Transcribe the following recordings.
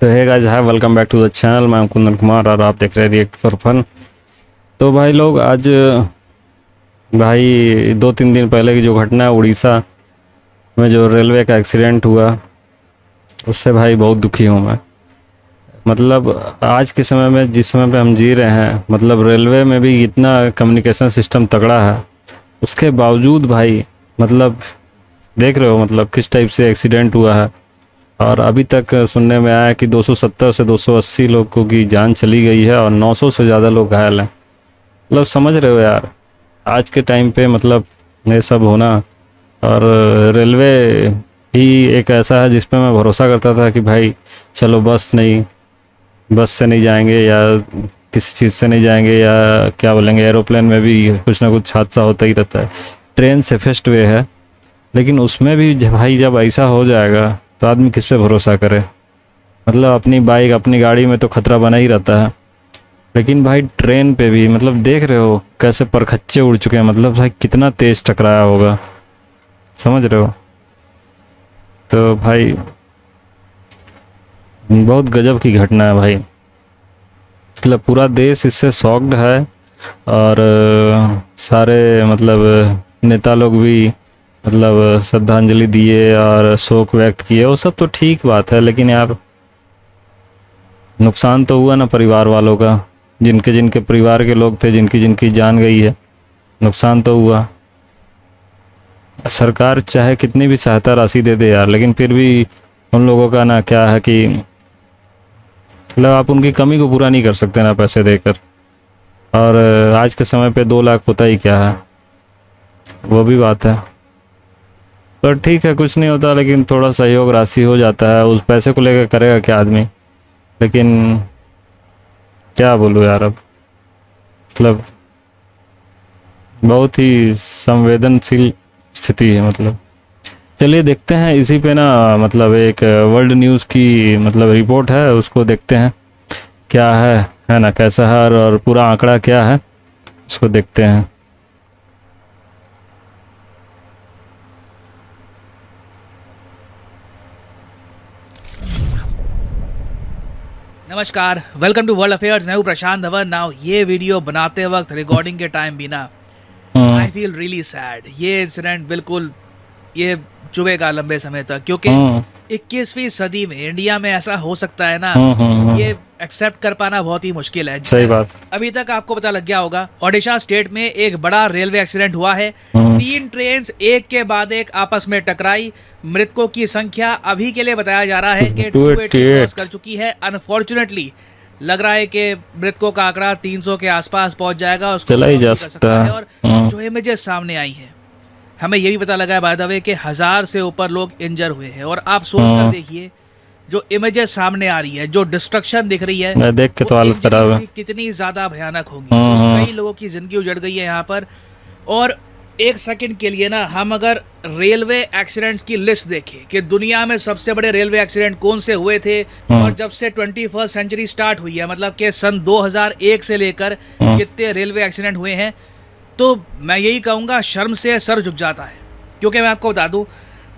तो hey guys, hi, welcome back to the channel. मैं कुंदन कुमार और आप देख रहे हैं रिएक्ट फॉर फन। तो भाई लोग, आज भाई 2-3 दिन पहले की जो घटना है उड़ीसा में, जो रेलवे का एक्सीडेंट हुआ, उससे भाई बहुत दुखी हूँ मैं। मतलब आज के समय में, जिस समय पे हम जी रहे हैं, मतलब रेलवे में भी इतना कम्युनिकेशन सिस्टम तगड़ा है, उसके बावजूद भाई मतलब देख रहे हो मतलब किस टाइप से एक्सीडेंट हुआ है। और अभी तक सुनने में आया कि 270 से 280 लोगों की जान चली गई है और 900 से ज़्यादा लोग घायल हैं। मतलब समझ रहे हो यार, आज के टाइम पे मतलब ये सब होना। और रेलवे ही एक ऐसा है जिस पे मैं भरोसा करता था कि भाई चलो बस से नहीं जाएंगे या किसी चीज़ से नहीं जाएंगे, या क्या बोलेंगे, एरोप्लेन में भी कुछ ना कुछ हादसा होता ही रहता है। ट्रेन सेफेस्ट वे है, लेकिन उसमें भी भाई जब ऐसा हो जाएगा तो आदमी किस पे भरोसा करे। मतलब अपनी बाइक, अपनी गाड़ी में तो खतरा बना ही रहता है, लेकिन भाई ट्रेन पे भी मतलब देख रहे हो कैसे परखच्चे उड़ चुके हैं। मतलब भाई कितना तेज टकराया होगा, समझ रहे हो। तो भाई बहुत गजब की घटना है भाई। मतलब पूरा देश इससे शॉक्ड है। और सारे मतलब नेता लोग भी मतलब श्रद्धांजलि दिए और शोक व्यक्त किए, वो सब तो ठीक बात है, लेकिन यार नुकसान तो हुआ ना परिवार वालों का, जिनके जिनके परिवार के लोग थे, जिनकी जिनकी जान गई है, नुकसान तो हुआ। सरकार चाहे कितनी भी सहायता राशि दे दे यार, लेकिन फिर भी उन लोगों का ना क्या है कि मतलब आप उनकी कमी को पूरा नहीं कर सकते ना पैसे देकर। और आज के समय पे 2 लाख होता ही क्या है, वो भी बात है। पर ठीक है, कुछ नहीं होता, लेकिन थोड़ा सहयोग राशि हो जाता है। उस पैसे को लेकर करेगा क्या आदमी, लेकिन क्या बोलूँ यार, अब मतलब बहुत ही संवेदनशील स्थिति है। मतलब चलिए देखते हैं इसी पे ना, मतलब एक वर्ल्ड न्यूज़ की मतलब रिपोर्ट है, उसको देखते हैं क्या है ना, कैसा है और पूरा आंकड़ा क्या है, उसको देखते हैं। नमस्कार, वेलकम टू वर्ल्ड अफेयर्स। मैं हूं प्रशांत धवन। नाउ ये वीडियो बनाते वक्त, रिकॉर्डिंग के टाइम भी ना, आई फील रियली सैड। ये इंसिडेंट बिल्कुल ये चुभेगा लंबे समय तक, क्योंकि 21वीं सदी में इंडिया में ऐसा हो सकता है ना, ये एक्सेप्ट कर पाना बहुत ही मुश्किल है। सही बात। अभी तक आपको पता लग गया होगा, ओडिशा स्टेट में एक बड़ा रेलवे एक्सीडेंट हुआ है। 3 ट्रेन एक के बाद एक आपस में टकराई। मृतकों की संख्या अभी के लिए बताया जा रहा है कि 280 क्रॉस कर चुकी है। अनफॉर्चुनेटली लग रहा है कि मृतकों का आंकड़ा 300 के आसपास पहुंच जाएगा, उसको चला ही जा सकता है। और जो इमेजेस सामने आई हैं, हमें ये भी पता लगा है बाय द वे कि 1000 से ऊपर लोग इंजर हुए हैं। और आप सोच कर देखिए, जो इमेजेस सामने आ रही है, जो डिस्ट्रक्शन दिख रही है, मैं देख के तो हालत खराब है। कितनी ज्यादा भयानक होगी। तो कई लोगों की जिंदगी उजड़ गई है यहाँ पर। और एक सेकंड के लिए ना, हम अगर रेलवे एक्सीडेंट्स की लिस्ट देखें कि दुनिया में सबसे बड़े रेलवे एक्सीडेंट कौन से हुए थे, और जब से 21st सेंचुरी स्टार्ट हुई है, मतलब कि सन 2001 से लेकर कितने रेलवे एक्सीडेंट हुए हैं, तो मैं यही कहूँगा शर्म से सर झुक जाता है। क्योंकि मैं आपको बता दूं,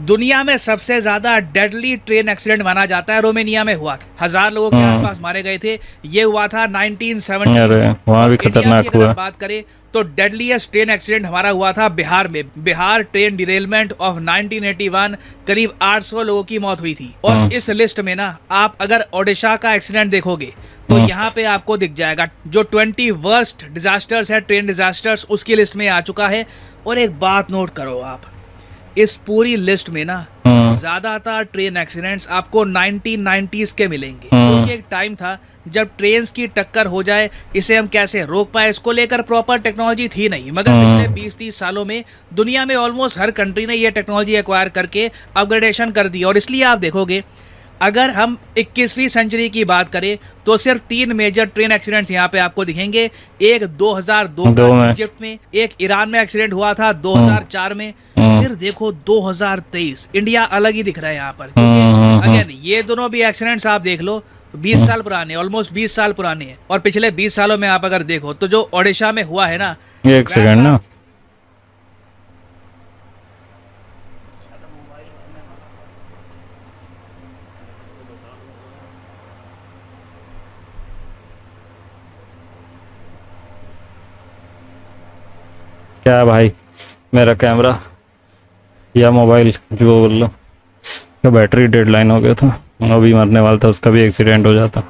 दुनिया में सबसे ज्यादा डेडली ट्रेन एक्सीडेंट माना जाता है रोमानिया में हुआ था। 1000 लोगों के आसपास मारे गए थे। ये हुआ था 1970। वहाँ भी खतरनाक हुआ। बात करें तो डेडलीस्ट ट्रेन एक्सीडेंट हमारा हुआ था बिहार में। बिहार ट्रेन डिरेलमेंट ऑफ 1981, करीब 800 लोगों की मौत हुई थी। और इस लिस्ट में ना, आप अगर ओडिशा का एक्सीडेंट देखोगे तो यहाँ पे आपको दिख जाएगा जो 20 वर्स्ट डिजास्टर्स है, ट्रेन डिजास्टर्स, उसकी लिस्ट में आ चुका है। और एक बात नोट करो आप, इस पूरी लिस्ट में ना ज्यादातर ट्रेन एक्सीडेंट्स आपको 1990s के मिलेंगे, क्योंकि एक टाइम था जब ट्रेन्स की टक्कर हो जाए, इसे हम कैसे रोक पाए, इसको लेकर प्रॉपर टेक्नोलॉजी थी नहीं। मगर पिछले 20-30 सालों में दुनिया में ऑलमोस्ट हर कंट्री ने ये टेक्नोलॉजी एक्वायर करके अपग्रेडेशन कर दी। और इसलिए आप देखोगे, अगर हम 21वीं सेंचुरी की बात करें तो सिर्फ 3 मेजर ट्रेन एक्सीडेंट्स यहाँ पे आपको दिखेंगे। एक 2002 का इजिप्ट में, एक ईरान में एक्सीडेंट हुआ था 2004 में, फिर देखो 2023 इंडिया अलग ही दिख रहा है यहाँ पर। क्योंकि अगेन ये दोनों भी एक्सीडेंट्स आप देख लो 20 साल पुराने, ऑलमोस्ट 20 साल पुराने हैं। और पिछले 20 सालों में आप अगर देखो तो जो ओडिशा में हुआ है ना, एक सेकंड ना, क्या है भाई, मेरा कैमरा या मोबाइल जो बोल लो, उसका बैटरी डेडलाइन हो गया था, अभी मरने वाला था, उसका भी एक्सीडेंट हो जाता।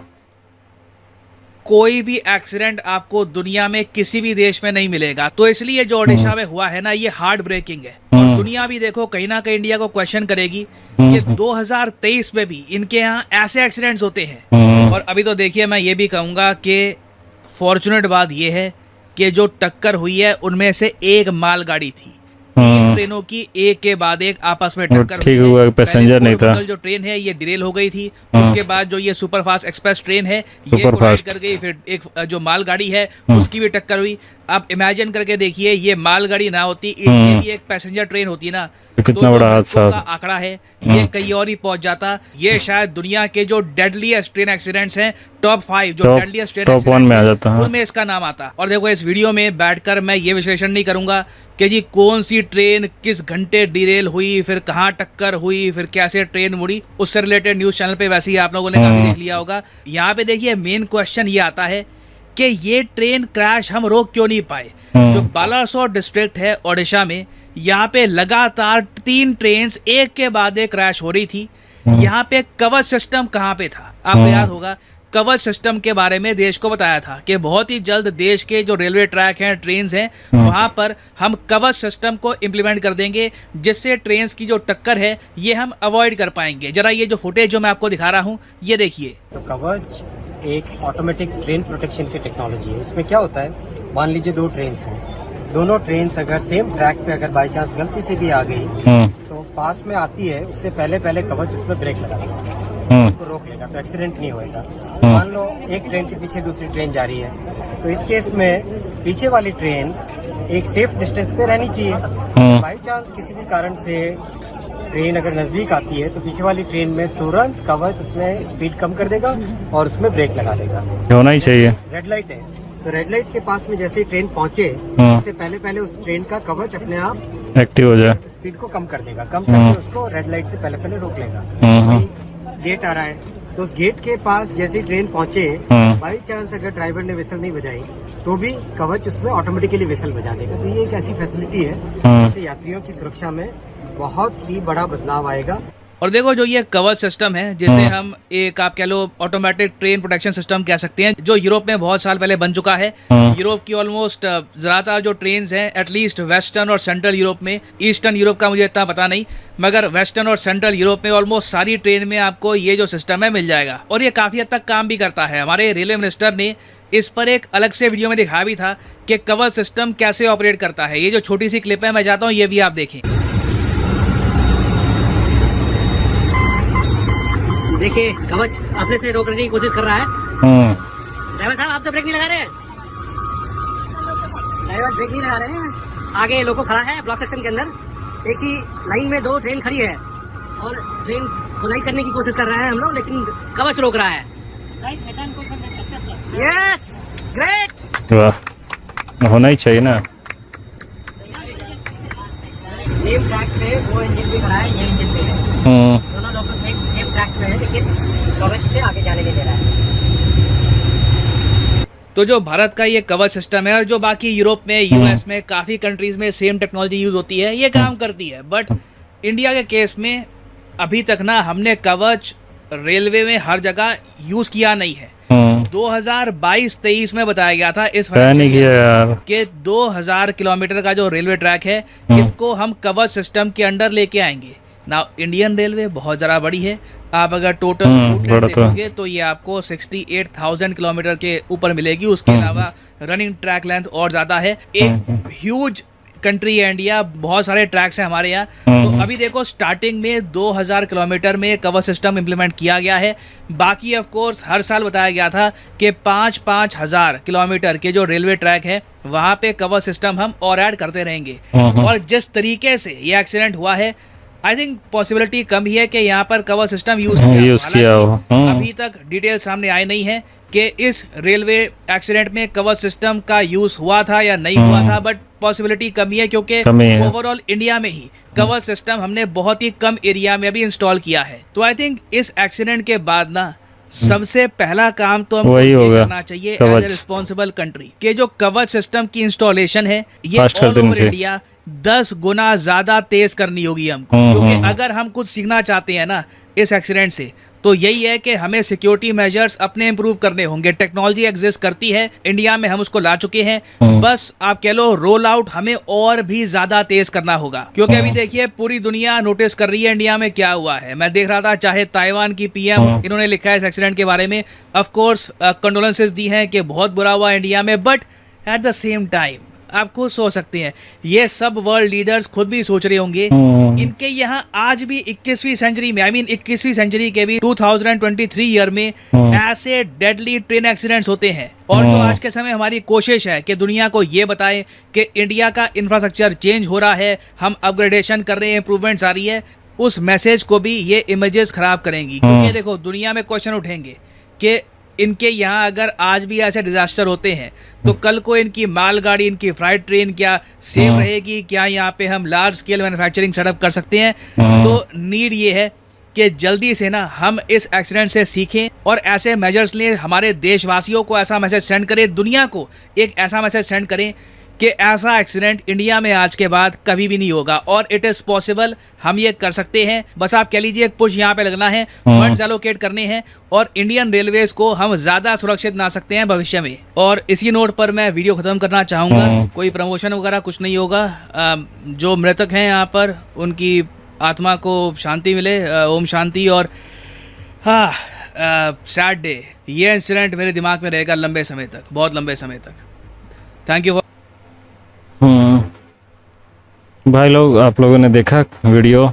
कोई भी एक्सीडेंट आपको दुनिया में किसी भी देश में नहीं मिलेगा, तो इसलिए जो ओडिशा में हुआ है ना, ये हार्ट ब्रेकिंग है। और दुनिया भी देखो कहीं ना कहीं इंडिया को क्वेश्चन करेगी कि 2023 में भी इनके यहाँ ऐसे एक्सीडेंट्स होते हैं। और अभी तो देखिए, मैं ये भी कहूँगा कि फॉर्चुनेट बात ये है कि जो टक्कर हुई है उनमें से एक मालगाड़ी थी, 3 ट्रेनों की एक के बाद एक आपस में टक्कर ठीक हुई हुआ, है। पैसेंजर पहले नहीं था। जो ट्रेन है ये डिरेल हो गई थी, उसके बाद जो ये सुपरफास्ट एक्सप्रेस ट्रेन है ये सुपरफास्ट कोलाइड कर गई, फिर एक जो मालगाड़ी है उसकी भी टक्कर हुई। आप इमेजिन करके देखिए, ये मालगाड़ी ना होती, ये भी एक पैसेंजर ट्रेन होती ना, तो कितना जो बड़ा मृतकों हादसा का आंकड़ा है ये कहीं और ही पहुंच जाता। ये शायद दुनिया के जो डेडलीस्ट ट्रेन एक्सीडेंट्स हैं, टॉप 5 जो डेडलीस्ट ट्रेन टॉप 1 में आ जाता है। उनमें इसका नाम आता। और देखो, इस वीडियो में बैठकर मैं ये विश्लेषण नहीं करूंगा कि जी कौन सी ट्रेन किस घंटे डिरेल हुई, फिर कहाँ टक्कर हुई, फिर कैसे ट्रेन मुड़ी। उससे रिलेटेड न्यूज चैनल पे वैसे ही आप लोगों ने काफी देख लिया होगा। यहाँ पे देखिए, मेन क्वेश्चन ये आता है कि ये ट्रेन क्रैश हम रोक क्यों नहीं पाए। जो बालासोर डिस्ट्रिक्ट है ओडिशा में, यहाँ पे लगातार 3 ट्रेन एक के बाद एक क्रैश हो रही थी। यहाँ पे कवच सिस्टम कहाँ पे था, आपको याद होगा। कवच सिस्टम के बारे में देश को बताया था कि बहुत ही जल्द देश के जो रेलवे ट्रैक हैं, ट्रेन हैं, वहां पर हम कवच सिस्टम को इम्प्लीमेंट कर देंगे, जिससे ट्रेन की जो टक्कर है ये हम अवॉइड कर पाएंगे। जरा ये जो फुटेज जो मैं आपको दिखा रहा हूँ ये देखिए। तो कवच एक ऑटोमेटिक ट्रेन प्रोटेक्शन की टेक्नोलॉजी है। इसमें क्या होता है, मान लीजिए 2 ट्रेन हैं, दोनों ट्रेन अगर सेम ट्रैक पे अगर बाई चांस गलती से भी आ गई तो पास में आती है, उससे पहले कवच उसमें ब्रेक लगा देगा, उसको रोक लेगा, तो एक्सीडेंट नहीं होएगा। मान लो एक ट्रेन के पीछे दूसरी ट्रेन जा रही है, तो इस केस में पीछे वाली ट्रेन एक सेफ डिस्टेंस पे रहनी चाहिए। बाई चांस किसी भी कारण से ट्रेन अगर नजदीक आती है तो पीछे वाली ट्रेन में तुरंत कवच उसमें स्पीड कम कर देगा और उसमें ब्रेक लगा देगा। होना ही चाहिए। रेड लाइट है, तो रेड लाइट के पास में जैसे ही ट्रेन पहुंचे, उससे पहले उस ट्रेन का कवच अपने आप एक्टिव हो जाए, स्पीड को कम कर देगा, कम करके उसको रेड लाइट से पहले रोक लेगा। गेट आ रहा है, तो उस गेट के पास जैसे ही ट्रेन पहुंचे, बाई चांस अगर ड्राइवर ने विसल नहीं बजाई तो भी कवच उसमें ऑटोमेटिकली विसल बजा देगा। तो ये एक ऐसी फैसिलिटी है जिससे यात्रियों की सुरक्षा में बहुत ही बड़ा बदलाव आएगा। और देखो, जो ये कवच सिस्टम है, जिसे हम एक आप कह लो ऑटोमेटिक ट्रेन प्रोटेक्शन सिस्टम कह सकते हैं, जो यूरोप में बहुत साल पहले बन चुका है। यूरोप की ऑलमोस्ट ज्यादातर जो ट्रेन हैं, एटलीस्ट वेस्टर्न और सेंट्रल यूरोप में, ईस्टर्न यूरोप का मुझे इतना पता नहीं, मगर वेस्टर्न और सेंट्रल यूरोप में ऑलमोस्ट सारी ट्रेन में आपको ये जो सिस्टम है मिल जाएगा। और ये काफी हद तक काम भी करता है। हमारे रेलवे मिनिस्टर ने इस पर एक अलग से वीडियो में दिखाया भी था कि कवच सिस्टम कैसे ऑपरेट करता है। ये जो छोटी सी क्लिप है, मैं चाहता हूँ ये भी आप देखें। देखिए, कवच अपने से रोकने की कोशिश कर रहा है। ड्राइवर साहब, आप तो ब्रेक नहीं लगा रहे हैं। ड्राइवर ब्रेक नहीं लगा रहे हैं। आगे लोको खड़ा है ब्लॉक सेक्शन के अंदर, एक ही लाइन में 2 ट्रेन खड़ी है और ट्रेन कोलाइड करने की कोशिश कर रहे हैं हम लोग, लेकिन कवच रोक रहा है। Yes, great. वाह, होना ही चाहिए ना। सेम ट्रैक पे वो इंजन भी खड़ा है, ये इंजन पे है, दोनों लोग सेम ट्रैक पे है, लेकिन कवच से आगे जाने नहीं दे रहा है। तो जो भारत का ये कवच सिस्टम है, और जो बाकी यूरोप में, यूएस में, काफी कंट्रीज में सेम टेक्नोलॉजी यूज होती है, ये काम करती है। बट इंडिया के केस में अभी तक ना हमने कवच रेलवे में हर जगह यूज किया नहीं है। 2022-23 में बताया गया था इस नहीं किया यार कि 2000 किलोमीटर का जो रेलवे ट्रैक है, इसको हम कवच सिस्टम के अंडर लेके आएंगे ना। इंडियन रेलवे बहुत ज़रा बड़ी है, आप अगर टोटल रूट देखोगे तो ये आपको 68,000 किलोमीटर के ऊपर मिलेगी। उसके अलावा रनिंग ट्रैक लेंथ और ज़्यादा है। एक ह्यूज कंट्री है इंडिया, बहुत सारे ट्रैक्स हैं हमारे यहाँ। तो अभी देखो, स्टार्टिंग में 2000 किलोमीटर में कवच सिस्टम इम्प्लीमेंट किया गया है। बाकी ऑफ कोर्स हर साल बताया गया था कि 5-5 हज़ार किलोमीटर के जो रेलवे ट्रैक है वहाँ पे कवच सिस्टम हम और ऐड करते रहेंगे। और जिस तरीके से ये एक्सीडेंट हुआ है, आई थिंक पॉसिबिलिटी कम ही है कि यहाँ पर कवच सिस्टम यूज किया हो। अभी तक डिटेल सामने आई नहीं है कि इस रेलवे एक्सीडेंट में कवच सिस्टम का यूज हुआ था या नहीं हुआ था, बट पॉसिबिलिटी कम ही है क्योंकि ओवरऑल इंडिया में ही कवच सिस्टम हमने बहुत ही कम एरिया में अभी इंस्टॉल किया है। तो आई थिंक इस एक्सीडेंट के बाद ना सबसे पहला काम तो हमको वही ये होगा, करना चाहिए एज कवच। ए रिस्पॉन्सिबल कंट्री के जो कवच सिस्टम की इंस्टॉलेशन है ये फास्ट कर ऑल देनी ओवर चाहिए। इंडिया 10 गुना ज्यादा तेज करनी होगी हमको, क्योंकि अगर हम कुछ सीखना चाहते हैं ना इस एक्सीडेंट से तो यही है कि हमें सिक्योरिटी मेजर्स अपने इंप्रूव करने होंगे। टेक्नोलॉजी एग्जिस्ट करती है इंडिया में, हम उसको ला चुके हैं, बस आप कह लो रोल आउट हमें और भी ज्यादा तेज करना होगा। क्योंकि अभी देखिए पूरी दुनिया नोटिस कर रही है इंडिया में क्या हुआ है। मैं देख रहा था चाहे ताइवान की पीएम इन्होंने लिखा है इस एक्सीडेंट के बारे में, ऑफ कोर्स कंडोलेंसेस दी हैं कि बहुत बुरा हुआ इंडिया में, but at the same time आप खुद सोच सकते हैं, ये सब वर्ल्ड लीडर्स खुद भी सोच रहे होंगे इनके यहाँ आज भी 21वीं सेंचुरी में, 21वीं सेंचुरी के भी 2023 ईयर में ऐसे डेडली ट्रेन एक्सीडेंट्स होते हैं। और जो आज के समय हमारी कोशिश है कि दुनिया को ये बताएं कि इंडिया का इंफ्रास्ट्रक्चर चेंज हो रहा है, हम अपग्रेडेशन कर रहे हैं, इंप्रूवमेंट्स आ रही है, उस मैसेज को भी ये इमेजेस खराब करेंगी। क्योंकि देखो दुनिया में क्वेश्चन उठेंगे कि इनके यहाँ अगर आज भी ऐसे डिजास्टर होते हैं तो कल को इनकी मालगाड़ी, इनकी फ्राइट ट्रेन क्या सेफ रहेगी? क्या यहाँ पे हम लार्ज स्केल मैन्युफैक्चरिंग सेटअप कर सकते हैं? तो नीड ये है कि जल्दी से ना हम इस एक्सीडेंट से सीखें और ऐसे मेजर्स लें, हमारे देशवासियों को ऐसा मैसेज सेंड करें, दुनिया को एक ऐसा मैसेज सेंड करें कि ऐसा एक्सीडेंट इंडिया में आज के बाद कभी भी नहीं होगा और इट इज पॉसिबल, हम ये कर सकते हैं। बस आप कह लीजिए एक पुश यहाँ पे लगना है, फंड्स एलोकेट करने हैं और इंडियन रेलवेज को हम ज्यादा सुरक्षित बना सकते हैं भविष्य में। और इसी नोट पर मैं वीडियो खत्म करना चाहूंगा। कोई प्रमोशन वगैरह कुछ नहीं होगा। जो मृतक हैं यहाँ पर उनकी आत्मा को शांति मिले, ओम शांति। और हाँ, सैड डे, ये इंसिडेंट मेरे दिमाग में रहेगा लंबे समय तक, बहुत लंबे समय तक। Thank you. भाई लोग, आप लोगों ने देखा वीडियो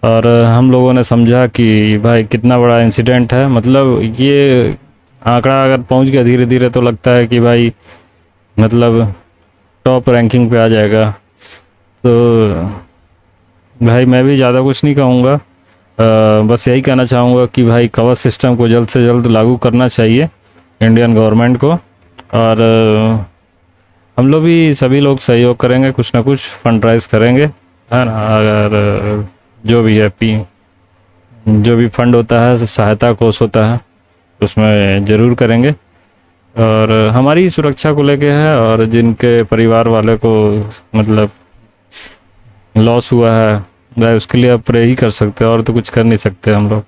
और हम लोगों ने समझा कि भाई कितना बड़ा इंसिडेंट है। मतलब ये आंकड़ा अगर पहुंच गया धीरे धीरे तो लगता है कि भाई मतलब टॉप रैंकिंग पे आ जाएगा। तो भाई मैं भी ज़्यादा कुछ नहीं कहूँगा, बस यही कहना चाहूँगा कि भाई कवच सिस्टम को जल्द से जल्द लागू करना चाहिए इंडियन गवर्नमेंट को। और हम लोग भी, सभी लोग सहयोग करेंगे, कुछ ना कुछ फंड राइज करेंगे, है ना। अगर जो भी है जो भी फंड होता है, सहायता कोष होता है, उसमें ज़रूर करेंगे। और हमारी सुरक्षा को लेके है और जिनके परिवार वाले को मतलब लॉस हुआ है भाई उसके लिए आप प्रे ही कर सकते हैं और तो कुछ कर नहीं सकते हम लोग,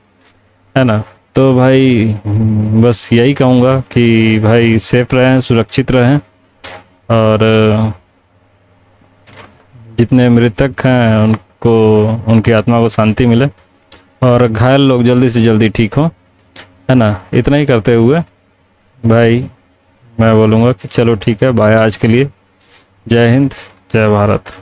है ना। तो भाई बस यही कहूँगा कि भाई सेफ रहें, सुरक्षित रहें और जितने मृतक हैं उनको, उनकी आत्मा को शांति मिले और घायल लोग जल्दी से जल्दी ठीक हों, है ना। इतना ही करते हुए भाई मैं बोलूँगा कि चलो ठीक है, बाय आज के लिए। जय हिंद, जय भारत।